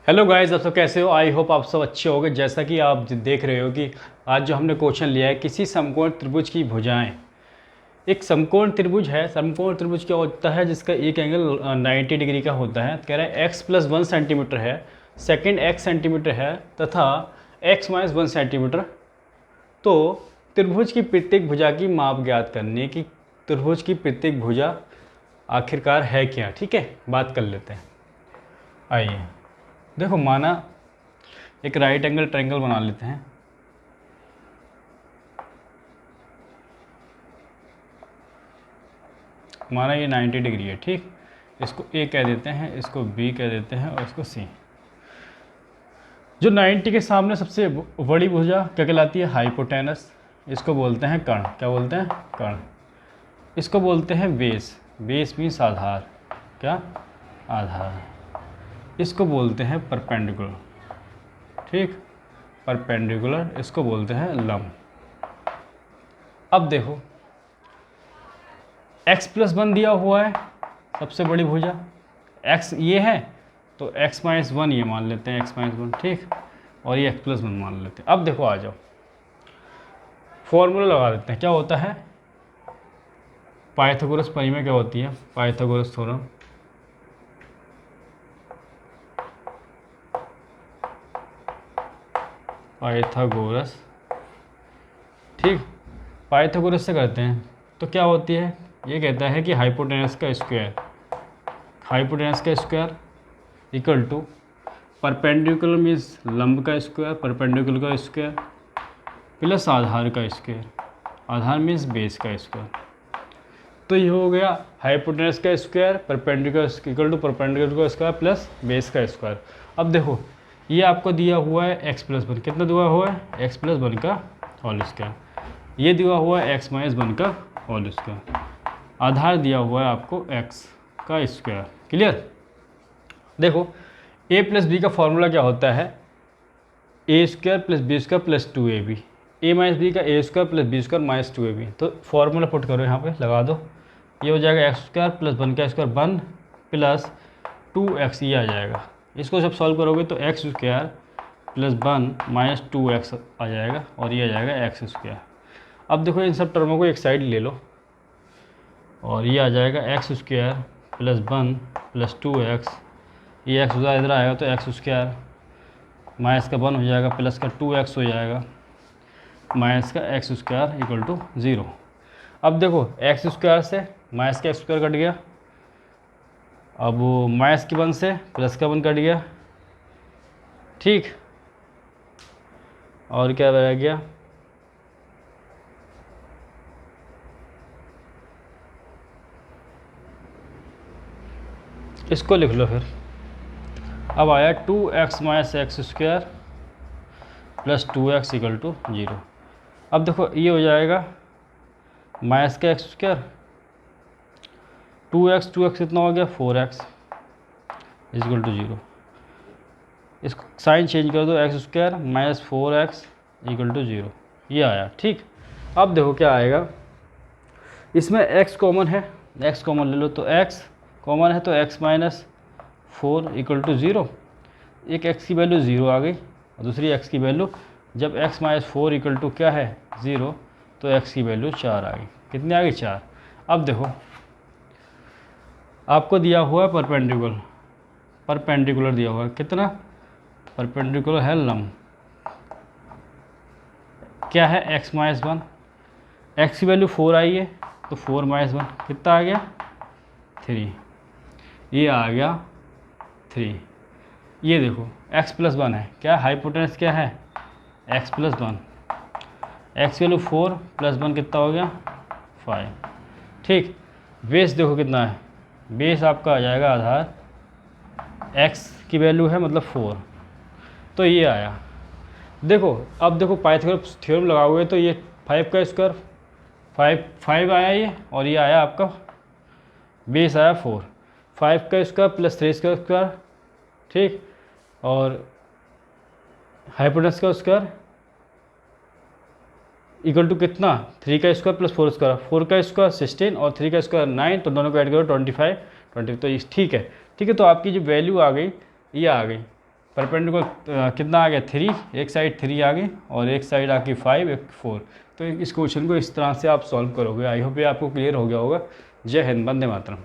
Hello guys, आप सब कैसे हो। आई होप आप सब अच्छे होंगे। जैसा कि आप देख रहे हो कि आज जो हमने क्वेश्चन लिया है किसी समकोण त्रिभुज की भुजाएं। एक समकोण त्रिभुज है। समकोण त्रिभुज क्या होता है जिसका एक एंगल 90 डिग्री का होता है। कह रहा है x + 1 सेंटीमीटर है, सेकेंड x सेंटीमीटर है तथा x - 1 सेंटीमीटर। तो त्रिभुज की प्रत्येक भुजा की माप ज्ञात करने की त्रिभुज की प्रत्येक भुजा आखिरकार है क्या। ठीक है, बात कर लेते हैं। आइए देखो, माना एक राइट एंगल ट्रायंगल बना लेते हैं। माना ये 90 डिग्री है। ठीक, इसको A कह देते हैं, इसको B कह देते हैं और इसको C। जो 90 के सामने सबसे बड़ी भुजा क्या कहलाती है? हाइपोटेनस। इसको बोलते हैं कर्ण। क्या बोलते हैं? कर्ण। इसको बोलते हैं बेस। बेस मीन्स आधार। क्या? आधार। इसको बोलते हैं परपेंडिकुलर। ठीक, परपेंडिकुलर। इसको बोलते हैं लंब। अब देखो, x + 1 दिया हुआ है, सबसे बड़ी भुजा x ये है तो x - 1 ये मान लेते हैं, x - 1। ठीक, और ये x + 1 मान लेते हैं। अब देखो, आ जाओ फॉर्मूला लगा देते हैं। क्या होता है? पाइथागोरस परिमेय क्या होती है? Pythagoras theorem. पाइथागोरस। ठीक, पाइथागोरस से करते हैं तो क्या होती है? ये कहता है कि हाइपोटेनस का square equal to perpendicular means लंब का स्क्वायर, परपेंडिकुलर का स्क्वायर प्लस आधार का स्क्वायर। आधार मीन्स बेस का स्क्वायर। तो ये हो गया हाइपोटेनस का square perpendicular equal to perpendicular का स्क्वायर प्लस बेस का स्क्वायर। अब देखो, ये आपको दिया हुआ है x + 1। कितना दिया हुआ है? x + 1 का होल स्क्वायर। ये दिया हुआ है x - 1 का होल स्क्वायर। आधार दिया हुआ है आपको x का स्क्वायर। क्लियर? देखो, a + b का फॉर्मूला क्या होता है? a² + b² + 2ab। a - b का a² + b² - 2ab। तो फॉर्मूला पुट करो, यहाँ पे लगा दो। ये हो जाएगा x² + 1 का स्क्वायर 1 प्लस 2x, ये आ जाएगा। इसको जब सॉल्व करोगे तो x² + 1 - 2x आ जाएगा और ये आ जाएगा x²। अब देखो, इन सब टर्मों को एक साइड ले लो और ये आ जाएगा x² + 1 + 2x। ये x इधर आएगा तो x² माइनस का 1 हो जाएगा प्लस का 2x हो जाएगा माइनस का x² = 0। अब देखो, x² से माइनस का x² कट गया। अब माइनस के 1 से प्लस का 1 कट गया। ठीक, और क्या रह गया? इसको लिख लो फिर। अब आया 2x - x² + 2x = 0। अब देखो, ये हो जाएगा माइनस का x²। 2x कितना हो गया? 4x = 0। इसको साइन चेंज कर दो, x² - 4x = 0। ये आया। ठीक, अब देखो क्या आएगा। इसमें x कॉमन है, x कॉमन ले लो तो x कॉमन है तो x - 4 = 0। एक x की वैल्यू 0 आ गई और दूसरी x की वैल्यू, जब x - 4 = क्या है? 0, तो x की वैल्यू 4 आ गई। कितनी आ गई? 4। अब देखो, आपको दिया हुआ है परपेंडिकुलर दिया हुआ है। कितना? परपेंडिकुलर है लंब। क्या है? x - 1। x की वैल्यू 4 आई है तो 4 - 1 कितना आ गया? 3। ये आ गया 3। ये देखो, x + 1 है। क्या हाइपोटेनस क्या है? x + 1। x की वैल्यू 4 + 1 कितना हो गया? 5। ठीक, बेस देखो कितना है? बेस आपका आ जाएगा आधार, x की वैल्यू है मतलब 4, तो ये आया। देखो, अब देखो पाइथागोरस थ्योरम लगाओगे तो ये 5 का स्क्वायर 5 आया ये, और ये आया आपका बेस आया 4। 5 का स्क्वायर प्लस 3 का स्क्वायर। ठीक, और हाइपोटेनस का स्क्वायर इक्वल टू कितना? 3 का स्क्वायर प्लस 4 स्क्वायर। 4 का स्क्वायर 16 और 3 का स्क्वायर 9, तो दोनों को ऐड करो 25 20। तो ठीक है। ठीक है, तो आपकी जो वैल्यू आ गई ये आ गई परपेंडिकुलर कितना आ गया 3, एक साइड 3 आ गई और एक साइड आ गई 5, एक 4। तो इस क्वेश्चन को इस तरह से आप सॉल्व करोगे। आई होप ये आपको क्लियर हो गया होगा। जय हिंद, वंदे मातरम।